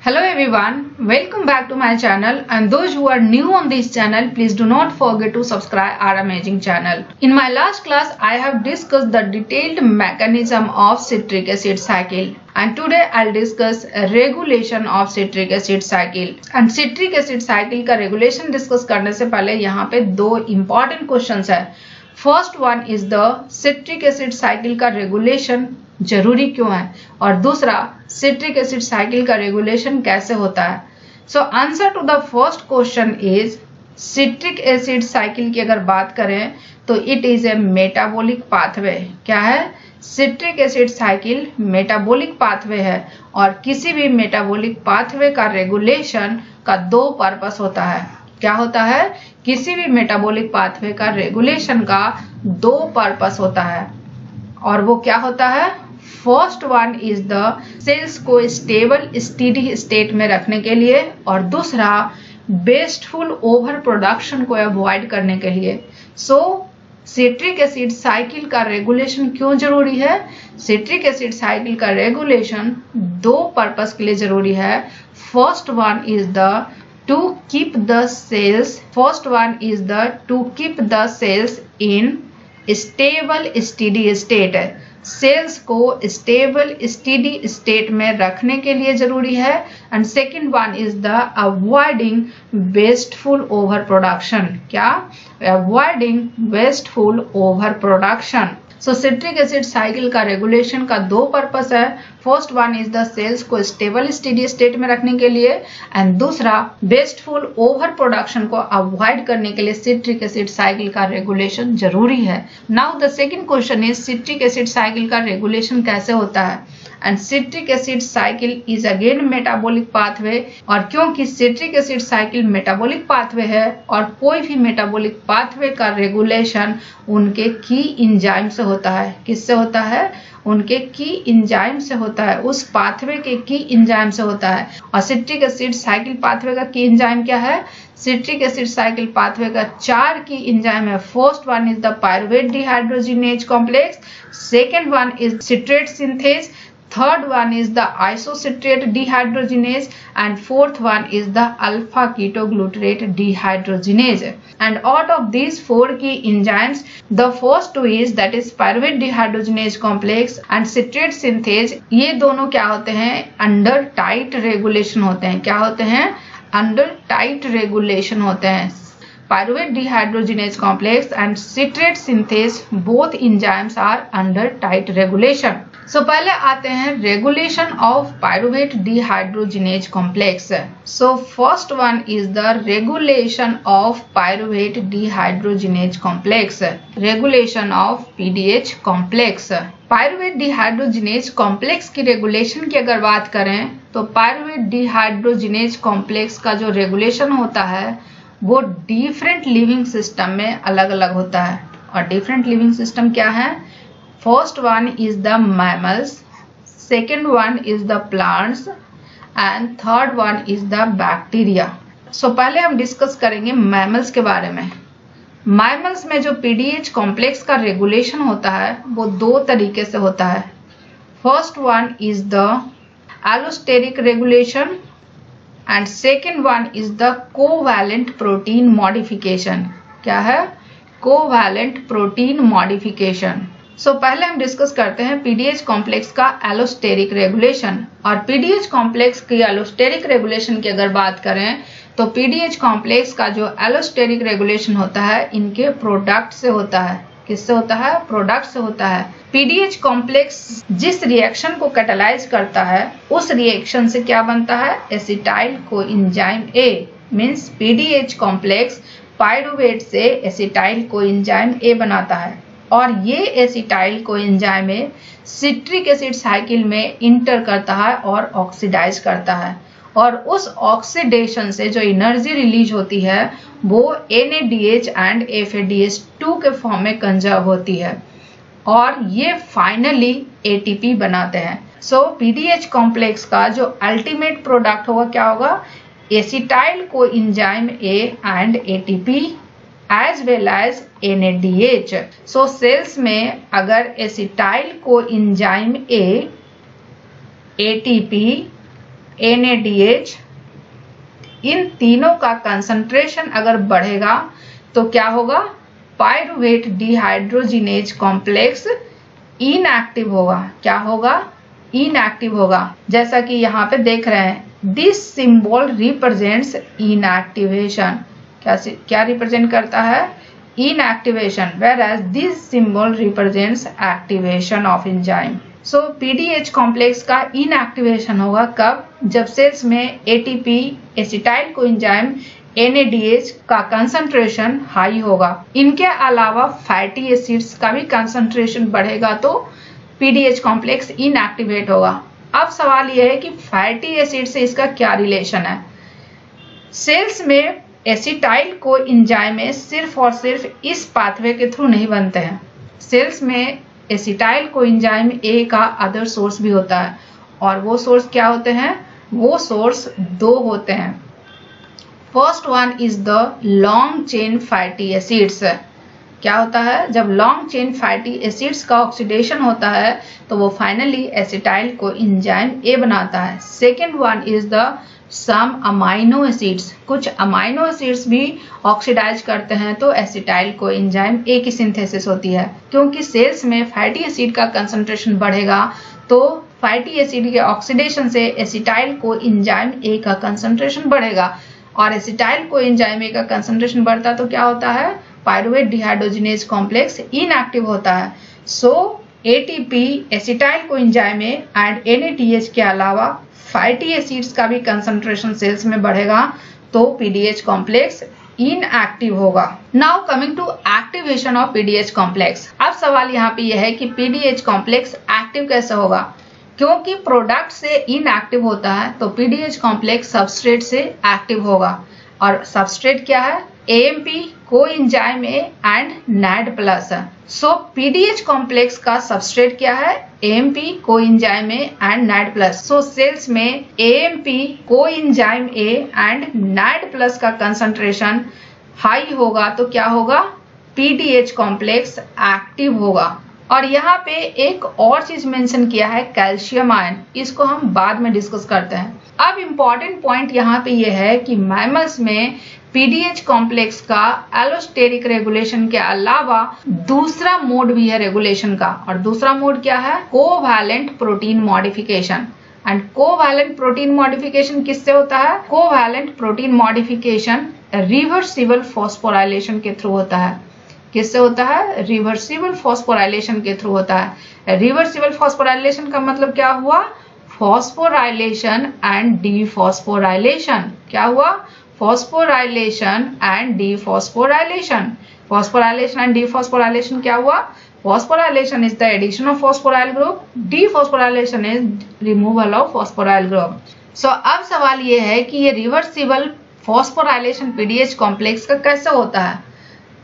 Hello everyone, welcome back to my channel, and those who are new on this channel, please do not forget to subscribe our amazing channel. In my last class, I have discussed the detailed mechanism of citric acid cycle, and today I'll discuss regulation of citric acid cycle. And citric acid cycle का regulation discuss करने से पहले यहाँ पे दो important questions है. First one is the citric acid cycle का regulation जरूरी क्यों है, और दूसरा सिट्रिक एसिड साइकिल का रेगुलेशन कैसे होता है. So answer to the first question is citric acid cycle की अगर बात करें तो it is a metabolic pathway. क्या है? Citric acid cycle metabolic pathway है, और किसी भी मेटाबॉलिक पाथवे का रेगुलेशन का दो पर्पस होता है. क्या होता है? किसी भी मेटाबॉलिक पाथवे का रेगुलेशन का दो पर्पस होता है, और वो क्या होता है? First one is the cells को स्टेबल स्टेडी स्टेट में रखने के लिए, और दूसरा वेस्टफुल ओवर प्रोडक्शन को अवॉइड करने के लिए. सो सिट्रिक एसिड साइकिल का रेगुलेशन क्यों जरूरी है? सिट्रिक एसिड साइकिल का रेगुलेशन दो पर्पस के लिए जरूरी है. First one is the to keep the cells in stable steady state. Cells को स्टेबल स्टेडी स्टेट में रखने के लिए जरूरी है. And second one is the avoiding wasteful over production. क्या? Avoiding wasteful over production. So citric acid cycle का regulation का दो पर्पस है. First one is the cells को स्टेबल स्टेडी स्टेट में रखने के लिए, एंड दूसरा वेस्टफुल ओवर प्रोडक्शन को अवॉइड करने के लिए सिट्रिक एसिड साइकिल का रेगुलेशन जरूरी है. Now the second question is citric acid cycle का रेगुलेशन कैसे होता है. And citric acid cycle is again metabolic pathway, और क्योंकि citric acid cycle metabolic pathway है, और कोई भी मेटाबॉलिक पाथवे का रेगुलेशन उनके की एंजाइम से होता है. किससे होता है? उनके की एंजाइम से होता है, उस पाथवे के की एंजाइम से होता है. और सिट्रिक एसिड साइकिल पाथवे का की एंजाइम क्या है? सिट्रिक एसिड साइकिल पाथवे का 4 की एंजाइम है. First one is the pyruvate dehydrogenase complex, second one is citrate synthase, third one is the isocitrate dehydrogenase, and fourth one is the alpha ketoglutarate dehydrogenase. And out of these 4 key enzymes, the first two is that is pyruvate dehydrogenase complex and citrate synthase. ये दोनों क्या होते हैं? Under tight regulation होते हैं. क्या होते हैं? अंडर टाइट रेगुलेशन होते हैं. Pyruvate dehydrogenase complex and citrate synthase, both enzymes are under tight regulation. So पहले आते हैं regulation of pyruvate dehydrogenase complex. So first one is the regulation of pyruvate dehydrogenase complex. Regulation of PDH complex. Pyruvate dehydrogenase complex की regulation की अगर बात करें तो pyruvate dehydrogenase complex का जो रेगुलेशन होता है वो डिफरेंट लिविंग सिस्टम में अलग अलग होता है. और डिफरेंट लिविंग सिस्टम क्या है? First one is the mammals, second one is the plants, and third one is the bacteria. So पहले हम डिस्कस करेंगे मैमल्स के बारे में. मैमल्स में जो पीडीएच कॉम्प्लेक्स का रेगुलेशन होता है वो दो तरीके से होता है. First one is the allosteric regulation, and second one is the covalent protein modification. क्या है? covalent protein modification. So पहले हम डिस्कस करते हैं पीडीएच कॉम्प्लेक्स का एलोस्टेरिक रेगुलेशन. और पीडीएच कॉम्प्लेक्स की एलोस्टेरिक रेगुलेशन की अगर बात करें तो पीडीएच कॉम्प्लेक्स का जो एलोस्टेरिक रेगुलेशन होता है इनके प्रोडक्ट से होता है. किससे होता है? प्रोडक्ट से होता है. पीडीएच कॉम्प्लेक्स जिस रिएक्शन को कैटालाइज करता है उस रिएक्शन से क्या बनता है? Acetyl coenzyme A. Means PDH complex pyruvate से एसिटाइल कोएंजाइम ए बनाता है, और ये acetyl coenzyme A citric acid cycle में इंटर करता है और ऑक्सीडाइज करता है, और उस ऑक्सीडेशन से जो एनर्जी रिलीज होती है वो NADH एंड FADH2 के फॉर्म में कंजर्व होती है, और ये फाइनली ATP बनाते हैं. सो पीडीएच कॉम्प्लेक्स का जो अल्टीमेट प्रोडक्ट होगा क्या होगा? Acetyl coenzyme A and ATP as well as NADH. So cells में अगर acetyl coenzyme A, ATP, NADH, इन तीनों का कंसंट्रेशन अगर बढ़ेगा तो क्या होगा, पायरुवेट डिहाइड्रोजिनेज कॉम्प्लेक्स इनएक्टिव होगा। क्या होगा, इनएक्टिव होगा। जैसा कि यहाँ पे देख रहे हैं, दिस सिंबल रिप्रेजेंट्स इनएक्टिवेशन। क्या रिप्रेजेंट करता है, inactivation, whereas this symbol represents activation of enzyme. So PDH complex का इनएक्टिवेशन होगा कब, जब सेल्स में ATP एसिटाइल कोएंजाइम NADH का कंसंट्रेशन हाई होगा। इनके अलावा फैटी एसिड्स का भी कंसंट्रेशन बढ़ेगा तो PDH कॉम्प्लेक्स इनएक्टिवेट होगा। अब सवाल यह है कि फैटी एसिड से इसका क्या रिलेशन है। सेल्स में एसिटाइल को एंजाइम सिर्फ और सिर्फ इस पाथवे के थ्रू नहीं बनते हैं। सेल्स में एसिटाइल को एंजाइम ए का अदर सोर्स भी होता है, और वो सोर्स क्या होते हैं, वो सोर्स दो होते हैं। First one is the long chain fatty acids. क्या होता है, जब लॉन्ग चेन फैटी एसिड्स का ऑक्सीडेशन होता है तो वो finally acetyl coenzyme A बनाता है। Second one is the some amino acids. कुछ अमाइनो एसिड्स भी ऑक्सीडाइज करते हैं तो एसिटाइल को एंजाइम ए की सिंथेसिस होती है। क्योंकि सेल्स में फैटी एसिड का कंसंट्रेशन बढ़ेगा तो फैटी एसिड के ऑक्सीडेशन से एसिटाइल को एंजाइम ए का कंसंट्रेशन बढ़ेगा, और एसिटाइल को एंजाइम ए का कंसंट्रेशन बढ़ता तो क्या होता है, पायरुवेट डिहाइड्रोजिनेज कॉम्प्लेक्स इनएक्टिव होता है। सो ATP acetyl coenzyme A and NADH के अलावा फैटी एसिड्स का भी कंसंट्रेशन सेल्स में बढ़ेगा तो PDH कॉम्प्लेक्स इनएक्टिव होगा। Now coming to activation of PDH complex. अब सवाल यहाँ पे यह है कि PDH कॉम्प्लेक्स एक्टिव कैसे होगा। क्योंकि प्रोडक्ट से इनएक्टिव होता है तो PDH कॉम्प्लेक्स सबस्ट्रेट से एक्टिव होगा, और सबस्ट्रेट क्या है, AMP coenzyme A and NAD+। So PDH complex का सबस्ट्रेट क्या है, AMP coenzyme A and NAD+। So cells में AMP coenzyme A and NAD+ का कंसंट्रेशन हाई होगा तो क्या होगा, PDH कॉम्प्लेक्स एक्टिव होगा। और यहाँ पे एक और चीज मेंशन किया है, कैल्शियम आयन। इसको हम बाद में डिस्कस करते हैं। अब इम्पॉर्टेंट पॉइंट यहाँ पे ये है कि मैमल्स में PDH कॉम्प्लेक्स का एलोस्टेरिक रेगुलेशन के अलावा दूसरा मोड भी है रेगुलेशन का, और दूसरा मोड क्या है, covalent protein modification. And covalent protein modification किससे होता है, covalent protein modification reversible phosphorylation के थ्रू होता है। किससे होता है, रिवर्सिबल फॉस्फोराइलेशन के थ्रू होता है। रिवर्सिबल फॉस्फोराइलेशन का मतलब क्या हुआ, फॉस्फोराइलेशन एंड डीफॉस्फोराइलेशन। क्या हुआ, phosphorylation and dephosphorylation. Phosphorylation and dephosphorylation क्या हुआ, phosphorylation is the addition of phosphoryl group, dephosphorylation is removal of phosphoryl group. So अब सवाल ये है कि ये रिवर्सिबल फॉस्फोराइलेशन PDH कॉम्प्लेक्स का कैसे होता है।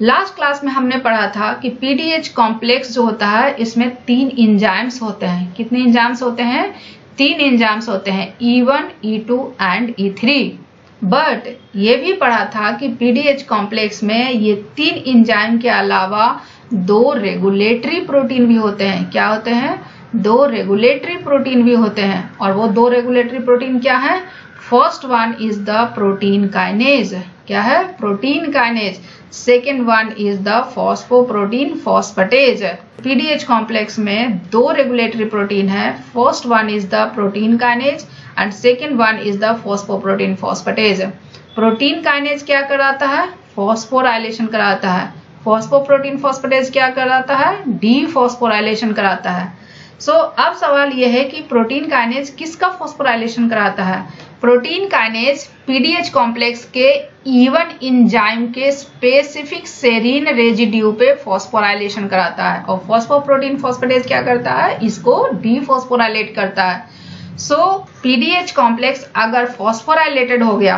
लास्ट क्लास में हमने पढ़ा था कि PDH कॉम्प्लेक्स जो होता है इसमें 3 एंजाइम्स होते हैं। कितने एंजाइम्स होते हैं, 3 एंजाइम्स होते हैं, E1, E2 and E3। But ये भी पढ़ा था कि PDH कॉम्प्लेक्स में ये 3 एंजाइम के अलावा 2 रेगुलेटरी प्रोटीन भी होते हैं। क्या होते हैं, 2 रेगुलेटरी प्रोटीन भी होते हैं। और वो 2 रेगुलेटरी प्रोटीन क्या है, first one is the protein kinase. क्या है, protein kinase. Second one is the phosphoprotein phosphatase. PDH complex में 2 रेगुलेटरी प्रोटीन है, first one is the protein kinase and second one is the phosphoprotein phosphatase. Protein kinase क्या कराता है, phosphorylation कराता है। फॉस्फोप्रोटीन phosphatase क्या कराता है, डीफॉस्फोराइलेशन कराता है। सो अब सवाल यह है कि प्रोटीन काइनेज किसका फॉस्फोराइलेशन कराता है। प्रोटीन काइनेज PDH कॉम्प्लेक्स के E1 एंजाइम के स्पेसिफिक सेरीन रेजिड्यू पे फॉस्फोराइलेशन कराता है, और फॉस्फोप्रोटीन फॉस्फेटेज क्या करता है, इसको डीफॉस्फोराइलेट करता है। सो PDH कॉम्प्लेक्स अगर फॉस्फोराइलेटेड हो गया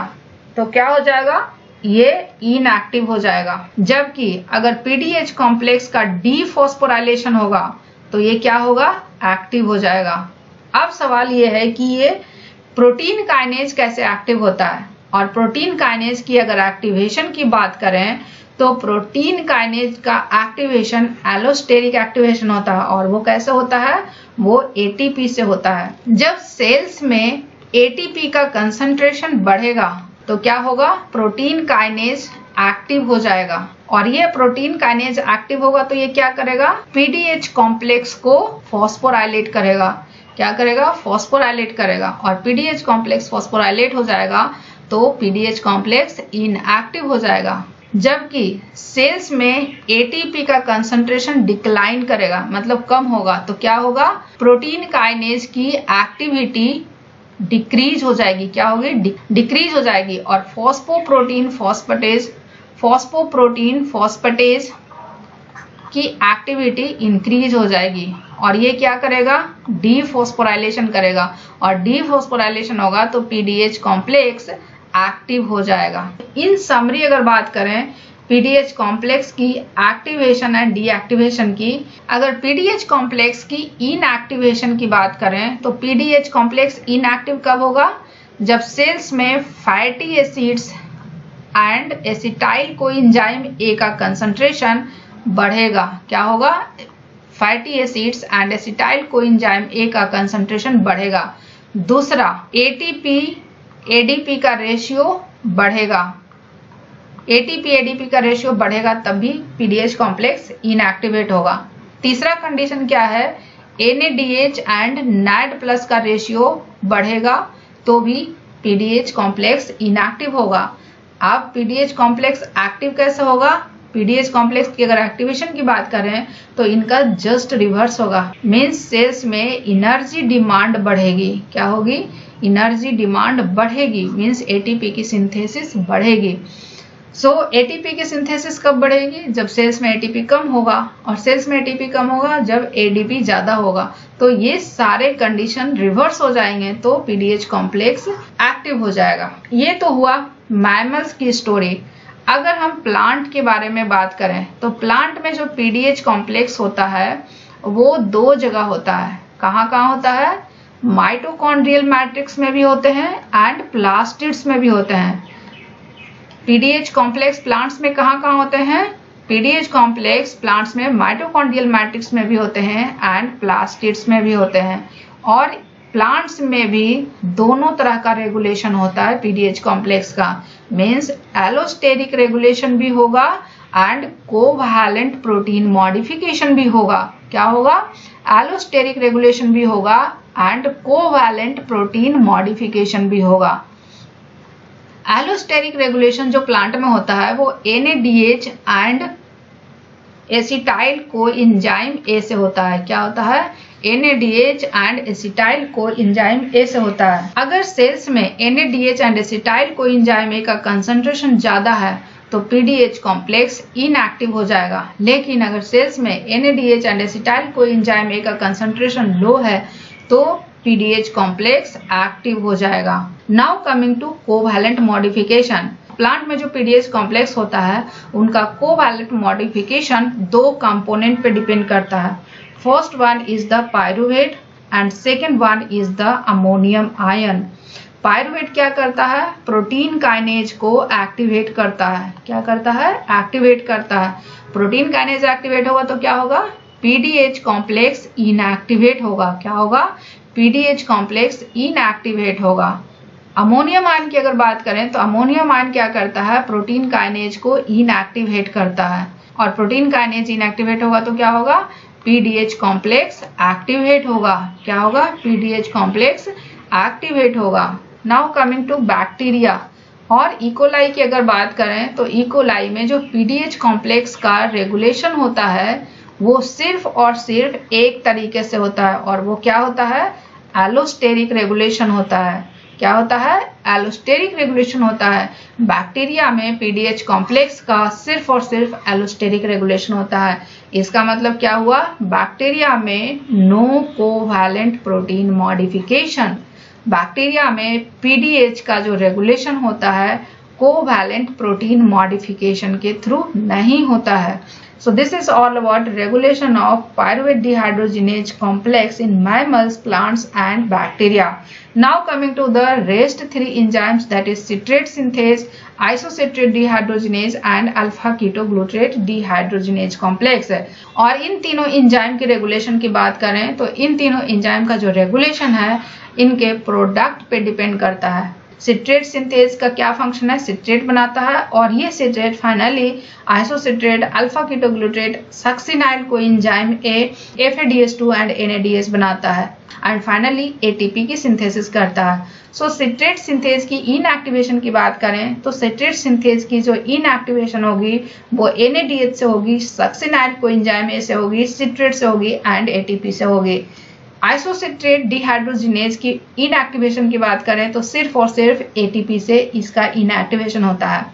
तो क्या हो जाएगा, ये इनएक्टिव हो जाएगा। जबकि अगर PDH कॉम्प्लेक्स का डीफॉस्फोराइलेशन होगा तो ये क्या होगा, एक्टिव हो जाएगा। अब सवाल ये है कि ये प्रोटीन काइनेज कैसे एक्टिव होता है। और प्रोटीन काइनेज की अगर एक्टिवेशन की बात करें तो प्रोटीन काइनेज का एक्टिवेशन एलोस्टेरिक होता है, और वो कैसे होता है, वो ATP से होता है। जब सेल्स में एटीपी का कंसंट्रेशन बढ़ेगा तो क्या होगा, प्रोटीन काइनेज एक्टिव हो जाएगा। और ये प्रोटीन काइनेज एक्टिव होगा तो ये क्या करेगा, पीडीएच कॉम्प्लेक्स को फॉस्फोराइलेट करेगा। क्या करेगा, फॉस्फोराइलेट करेगा। और पीडीएच कॉम्प्लेक्स फॉस्फोराइलेट हो जाएगा तो पीडीएच कॉम्प्लेक्स इनएक्टिव हो जाएगा। जबकि सेल्स में एटीपी का कंसंट्रेशन डिक्लाइन करेगा, मतलब कम होगा, तो क्या होगा, प्रोटीन काइनेज की एक्टिविटी डिक्रीज हो जाएगी। क्या होगी, डिक्रीज हो जाएगी। और फॉस्फोप्रोटीन फॉस्फेटेज की एक्टिविटी इंक्रीज हो जाएगी। और ये क्या करेगा, डीफॉस्फोराइलेशन करेगा। और डीफॉस्फोराइलेशन होगा तो पीडीएच कॉम्प्लेक्स एक्टिव हो जाएगा। इन समरी अगर बात करें पीडीएच कॉम्प्लेक्स की एक्टिवेशन एंड डीएक्टिवेशन की, अगर पीडीएच कॉम्प्लेक्स की इनएक्टिवेशन की बात करें तो पीडीएच कॉम्प्लेक्स इनएक्टिव कब होगा, जब सेल्स में fatty acids and acetyl coenzyme ए का कंसंट्रेशन बढ़ेगा। क्या होगा, fatty acids and acetyl coenzyme ए का कंसंट्रेशन बढ़ेगा। दूसरा, एटीपी एडीपी का रेशियो बढ़ेगा। एटीपी एडीपी का रेशियो बढ़ेगा तब भी पीडीएच कॉम्प्लेक्स इनएक्टिवेट होगा। तीसरा कंडीशन क्या है, एनएडीएच एंड नैड प्लस का रेशियो बढ़ेगा तो भी पीडीएच कॉम्प्लेक्स इनएक्टिव होगा। अब पीडीएच कॉम्प्लेक्स एक्टिव कैसे होगा, पीडीएच कॉम्प्लेक्स की अगर एक्टिवेशन की बात करें तो इनका जस्ट रिवर्स होगा। मीन्स सेल्स में एनर्जी डिमांड बढ़ेगी। क्या होगी, एनर्जी डिमांड बढ़ेगी, मीन्स एटीपी की सिंथेसिस बढ़ेगी। सो एटीपी की सिंथेसिस कब बढ़ेगी, जब सेल्स में एटीपी कम होगा। और सेल्स में एटीपी कम होगा जब एडीपी ज्यादा होगा। तो ये सारे कंडीशन रिवर्स हो जाएंगे तो पीडीएच कॉम्प्लेक्स एक्टिव हो जाएगा। ये तो हुआ मैमल्स की स्टोरी। अगर हम प्लांट के बारे में बात करें तो प्लांट में जो पीडीएच कॉम्प्लेक्स होता है वो दो जगह होता है। कहाँ कहाँ होता है, माइटोकॉन्ड्रियल मैट्रिक्स में भी होते हैं एंड प्लास्टिड्स में भी होते हैं। पीडीएच कॉम्प्लेक्स प्लांट्स में कहाँ कहाँ होते हैं, पीडीएच कॉम्प्लेक्स प्लांट्स में माइटोकॉन्ड्रियल मैट्रिक्स में भी होते हैं एंड प्लास्टिड्स में भी होते हैं। और प्लांट्स में भी दोनों तरह का रेगुलेशन होता है पीडीएच कॉम्प्लेक्स का। मीन्स एलोस्टेरिक रेगुलेशन भी होगा एंड कोवैलेंट प्रोटीन मॉडिफिकेशन भी होगा। क्या होगा, एलोस्टेरिक रेगुलेशन भी होगा एंड कोवैलेंट प्रोटीन मॉडिफिकेशन भी होगा। एलोस्टेरिक रेगुलेशन जो प्लांट में होता है वो एनएडीएच एंड एसिटाइल कोएंजाइम ए से होता है। क्या होता है, एनएडीएच एंड एसिटाइल कोएंजाइम ए से होता है। अगर सेल्स में एनएडीएच एंड एसिटाइल कोएंजाइम ए का कंसंट्रेशन ज्यादा है तो पीडीएच कॉम्प्लेक्स इनएक्टिव हो जाएगा। लेकिन अगर सेल्स में एनएडीएच एंड एसिटाइल कोएंजाइम ए का कंसंट्रेशन लो है तो पीडीएच कॉम्प्लेक्स एक्टिव हो जाएगा। Now coming to covalent modification. Plant में जो पीडीएच कॉम्प्लेक्स होता है उनका कोवैलेंट मॉडिफिकेशन दो कंपोनेंट पे डिपेंड करता है। First one is the pyruvate and second one is the ammonium ion. Pyruvate क्या करता है, प्रोटीन काइनेज को एक्टिवेट करता है। क्या करता है, एक्टिवेट करता है। प्रोटीन काइनेज एक्टिवेट होगा तो क्या होगा, पीडीएच कॉम्प्लेक्स इनएक्टिवेट होगा। क्या होगा, पीडीएच कॉम्प्लेक्स इनएक्टिवेट होगा। अमोनियम आयन की अगर बात करें तो अमोनियम आयन क्या करता है, प्रोटीन काइनेज को इनएक्टिवेट करता है। और प्रोटीन काइनेज इनएक्टिवेट होगा तो क्या होगा, पीडीएच कॉम्प्लेक्स एक्टिवेट होगा। क्या होगा, पीडीएच कॉम्प्लेक्स एक्टिवेट होगा। नाउ कमिंग टू बैक्टीरिया और इकोलाई की अगर बात करें तो इकोलाई में जो पीडीएच कॉम्प्लेक्स का रेगुलेशन होता है वो सिर्फ और सिर्फ एक तरीके से होता है और वो क्या होता है, एलोस्टेरिक रेगुलेशन होता है। क्या होता है, एलोस्टेरिक रेगुलेशन होता है। बैक्टीरिया में पीडीएच कॉम्प्लेक्स का सिर्फ और सिर्फ एलोस्टेरिक रेगुलेशन होता है। इसका मतलब क्या हुआ, बैक्टीरिया में no covalent protein modification. Bacteria में पीडीएच का जो रेगुलेशन होता है कोवैलेंट प्रोटीन मॉडिफिकेशन के थ्रू नहीं होता है। So this is all about regulation of pyruvate dehydrogenase complex in mammals, plants and bacteria. Now coming to the rest three enzymes, that is citrate synthase, isocitrate dehydrogenase and alpha ketoglutarate dehydrogenase complex। और इन तीनों enzyme के regulation की बात करें तो इन तीनों enzyme का जो रेगुलेशन है इनके प्रोडक्ट पे डिपेंड करता है। सिट्रेट सिंथेज का क्या फंक्शन है, सिट्रेट बनाता है और ये citrate finally isocitrate, alpha ketoglutarate, succinyl coenzyme A, FADH2 and NADH बनाता है एंड फाइनली ATP की सिंथेसिस करता है। सो सिट्रेट सिंथेज की इनएक्टिवेशन की बात करें तो सिट्रेट सिंथेज की जो इनएक्टिवेशन होगी वो NADH से होगी, सक्सिनाइल कोएंजाइम ए से होगी, सिट्रेट से होगी एंड ATP से होगी। आइसोसिट्रेट डिहाइड्रोजिनेज की इनएक्टिवेशन की बात करें तो सिर्फ और सिर्फ ATP से इसका इनएक्टिवेशन होता है।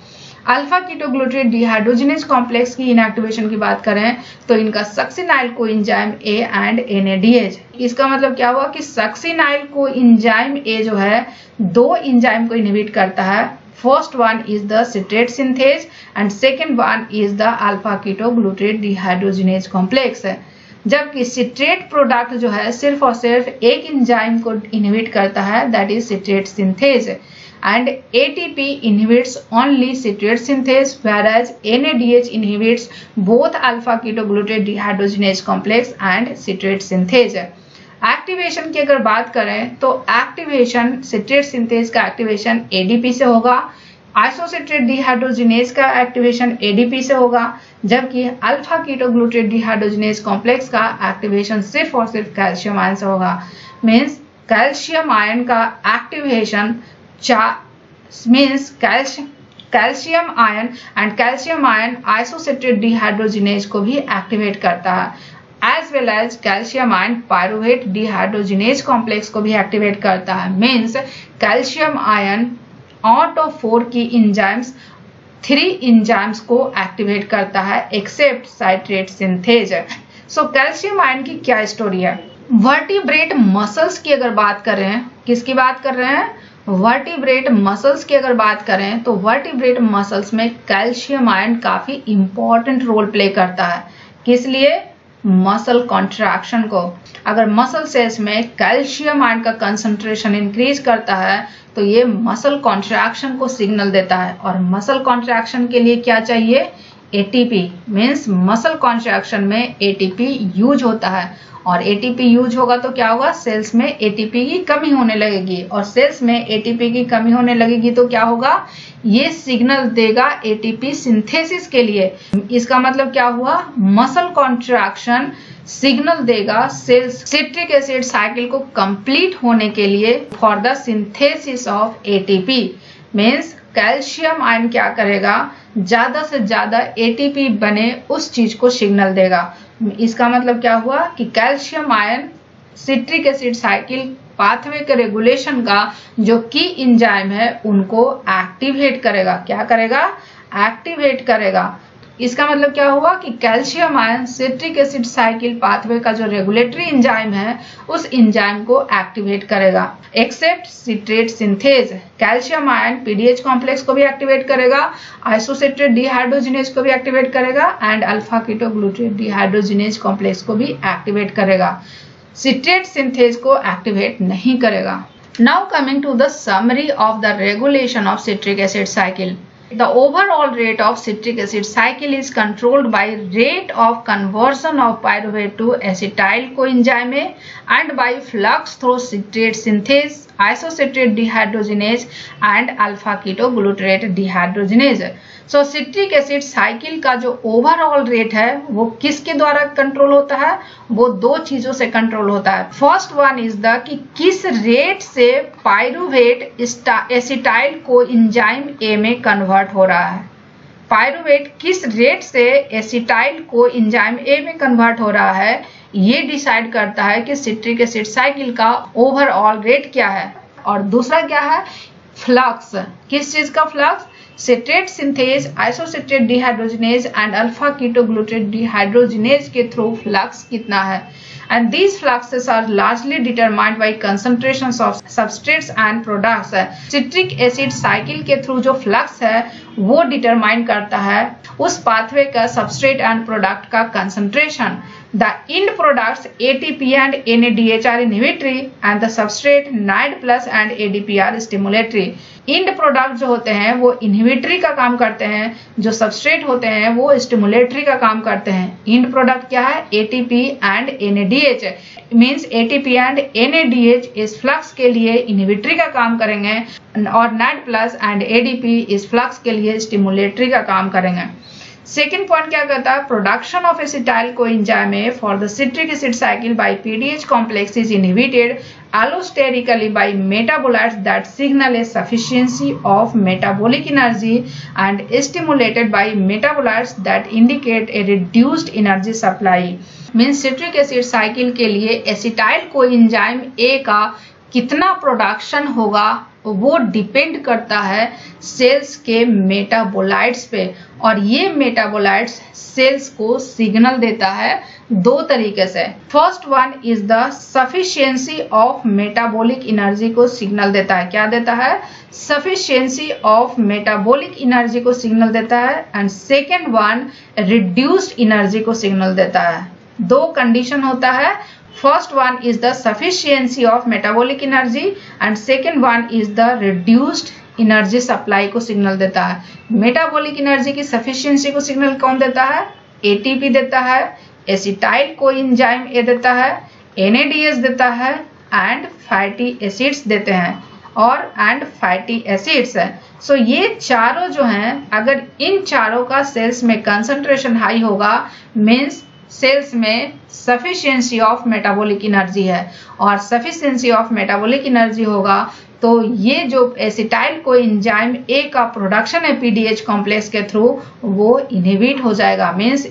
अल्फा कीटोग्लूटेट डिहाइड्रोजिनेज कॉम्प्लेक्स की इनएक्टिवेशन की बात करें तो इनका succinyl coenzyme A and NADH। इसका मतलब क्या हुआ कि सक्सिनाइल कोएंजाइम ए जो है दो एंजाइम को इनहिबिट करता है। First one is the citrate synthase and second one is the alpha ketoglutarate dehydrogenase complex. जबकि सिट्रेट प्रोडक्ट जो है सिर्फ और सिर्फ एक एंजाइम को इनहिबिट करता है, that is citrate synthase and ATP inhibits only citrate synthase whereas NADH inhibits both alpha ketoglutarate dehydrogenase complex and citrate synthase। Activation की अगर बात करें तो एक्टिवेशन सिट्रेट सिंथेज का एक्टिवेशन ADP से होगा, आइसोसिट्रेट डिहाइड्रोजिनेज का एक्टिवेशन ADP से होगा, जबकि अल्फा कीटोग्लूटेट डिहाइड्रोजिनेज कॉम्प्लेक्स का एक्टिवेशन सिर्फ और सिर्फ कैल्शियम आयन से होगा। मीन्स कैल्शियम आयन का activation means calcium ion and calcium ion isocitrate dehydrogenase को भी एक्टिवेट करता है, as well as calcium ion pyruvate dehydrogenase complex को भी एक्टिवेट करता है। Means calcium ion out of 4 की एंजाइम्स 3 एंजाइम्स को एक्टिवेट करता है except citrate synthase. So calcium ion की क्या स्टोरी है। वर्टिब्रेट मसल्स की अगर बात कर रहे हैं, किसकी बात कर रहे हैं, वर्टिब्रेट मसल्स की अगर बात करें तो वर्टिब्रेट मसल्स में कैल्शियम आयन काफी इंपॉर्टेंट रोल प्ले करता है। किस लिए, मसल कॉन्ट्रैक्शन को। अगर मसल सेल्स में कैल्शियम आयन का कंसंट्रेशन इंक्रीज करता है तो ये मसल कॉन्ट्रैक्शन को सिग्नल देता है और मसल कॉन्ट्रैक्शन के लिए क्या चाहिए, ATP। मीन्स मसल कॉन्ट्रैक्शन में ATP यूज होता है और ATP यूज होगा तो क्या होगा, सेल्स में ATP की कमी होने लगेगी और सेल्स में ATP की कमी होने लगेगी तो क्या होगा, ये सिग्नल देगा ATP सिंथेसिस के लिए। इसका मतलब क्या हुआ, मसल कॉन्ट्रैक्शन सिग्नल देगा सेल्स सिट्रिक एसिड साइकिल को कंप्लीट होने के लिए for the synthesis of ATP। Means calcium ion क्या करेगा, ज्यादा से ज्यादा ATP बने उस चीज को सिग्नल देगा। इसका मतलब क्या हुआ कि calcium ion citric acid cycle pathway के रेगुलेशन का जो की एंजाइम है उनको एक्टिवेट करेगा। क्या करेगा, एक्टिवेट करेगा। इसका मतलब क्या हुआ कि calcium ion citric acid cycle pathway का जो रेगुलेटरी एंजाइम है उस एंजाइम को एक्टिवेट करेगा except citrate synthase. Calcium ion PDH complex को भी एक्टिवेट करेगा, आइसोसिट्रेट डिहाइड्रोजिनेज को भी एक्टिवेट करेगा and alpha ketoglutarate dehydrogenase complex को भी एक्टिवेट करेगा, सिट्रेट सिंथेज को एक्टिवेट नहीं करेगा। Now coming to the summary of the regulation of citric acid cycle. The overall rate of citric acid cycle is controlled by rate of conversion of pyruvate to acetyl coenzyme and by flux through citrate synthase, isocitrate dehydrogenase and alpha ketoglutarate dehydrogenase। So citric acid cycle का जो overall rate है वो किसके द्वारा control होता है, वो दो चीजों से कंट्रोल होता है। फर्स्ट वन इज द कि किस रेट से पायरुवेट एसिटाइल को एंजाइम ए में कन्वर्ट हो रहा है। पायरुवेट किस रेट से एसिटाइल को एंजाइम ए में कन्वर्ट हो रहा है ये डिसाइड करता है कि सिट्रिक एसिड साइकिल का ओवरऑल रेट क्या है। और दूसरा क्या है, फ्लक्स। किस चीज का flux, citrate synthase, isocitrate dehydrogenase and alpha ketoglutarate dehydrogenase के थ्रू फ्लक्स कितना है। And these fluxes are largely determined by concentrations of substrates and products. Citric acid cycle के थ्रू जो फ्लक्स है वो डिटरमाइन करता है उस पाथवे का सबस्ट्रेट एंड प्रोडक्ट का concentration. The end products ATP and NADH are inhibitory and the substrate NAD plus and ADP are stimulatory. end product जो होते हैं वो इनहिबिटरी का काम करते हैं, जो सबस्ट्रेट होते हैं वो स्टिमुलेटरी का काम करते हैं. end प्रोडक्ट क्या है? ATP and NADH means ATP and NADH इस फ्लक्स के लिए इनहिबिटरी का काम करेंगे और NAD प्लस एंड ADP इस फ्लक्स के लिए स्टिमुलेटरी का काम करेंगे. सेकेंड पॉइंट क्या कहता है? Production of acetyl coenzyme A for the citric acid cycle by PDH complex is inhibited allosterically by metabolites that signal a sufficiency of metabolic energy and stimulated by metabolites that indicate a reduced energy supply. Means citric acid cycle के लिए acetyl coenzyme ए का कितना production होगा वो depend करता है sales के metabolites पे, और ये मेटाबोलाइट्स सेल्स को सिग्नल देता है दो तरीके से. First one is the sufficiency of metabolic energy को सिग्नल देता है. क्या देता है? सफिशिएंसी ऑफ मेटाबॉलिक एनर्जी को सिग्नल देता है. And second one reduced energy को सिग्नल देता है. दो कंडीशन होता है. First one is the sufficiency of metabolic energy and second one is the reduced energy supply को सिग्नल देता है. मेटाबॉलिक एनर्जी की सफिशिएंसी को सिग्नल कौन देता है? ATP देता है, एसिटाइल कोएंजाइम ए देता है, NADH देता है एंड फैटी एसिड्स देते हैं और एंड फैटी एसिड्स है. सो ये चारों जो हैं, अगर इन चारों का सेल्स में कंसंट्रेशन हाई होगा मीन्स सेल्स में सफिशिएंसी ऑफ मेटाबॉलिक एनर्जी है, और सफिशिएंसी ऑफ मेटाबॉलिक एनर्जी होगा तो ये जो एसिटाइल कोएंजाइम ए का प्रोडक्शन है PDH कॉम्प्लेक्स के थ्रू वो इनहिबिट हो जाएगा. मीन्स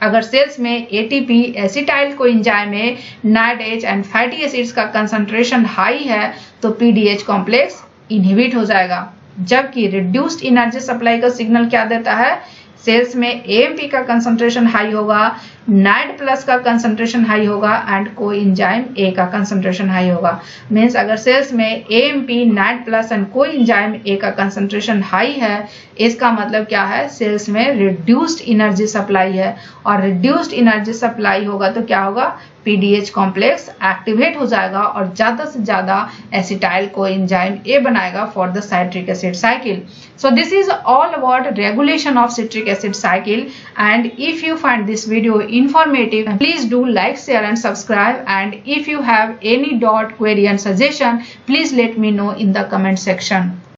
अगर सेल्स में ATP acetyl coenzyme A NADH and fatty acids का कंसंट्रेशन हाई है तो PDH कॉम्प्लेक्स इनहिबिट हो जाएगा. जबकि रिड्यूस्ड एनर्जी सप्लाई का सिग्नल क्या देता है? सेल्स में AMP का कंसंट्रेशन हाई होगा, NAD प्लस का कंसंट्रेशन हाई होगा एंड कोएंजाइम ए का कंसंट्रेशन हाई होगा. मीन्स अगर सेल्स में AMP, NAD plus and coenzyme A का कंसंट्रेशन हाई है, इसका मतलब क्या है? सेल्स में रिड्यूस्ड एनर्जी सप्लाई है, और रिड्यूस्ड एनर्जी सप्लाई होगा तो क्या होगा? PDH कॉम्प्लेक्स एक्टिवेट हो जाएगा और ज़्यादा से ज़्यादा एसिटाइल कोएंजाइम ए बनाएगा for the citric acid cycle. So this is all about regulation of citric acid cycle, and if you find this video informative, please do like, share and subscribe, and if you have any doubt, query and suggestion, please let me know in the comment section.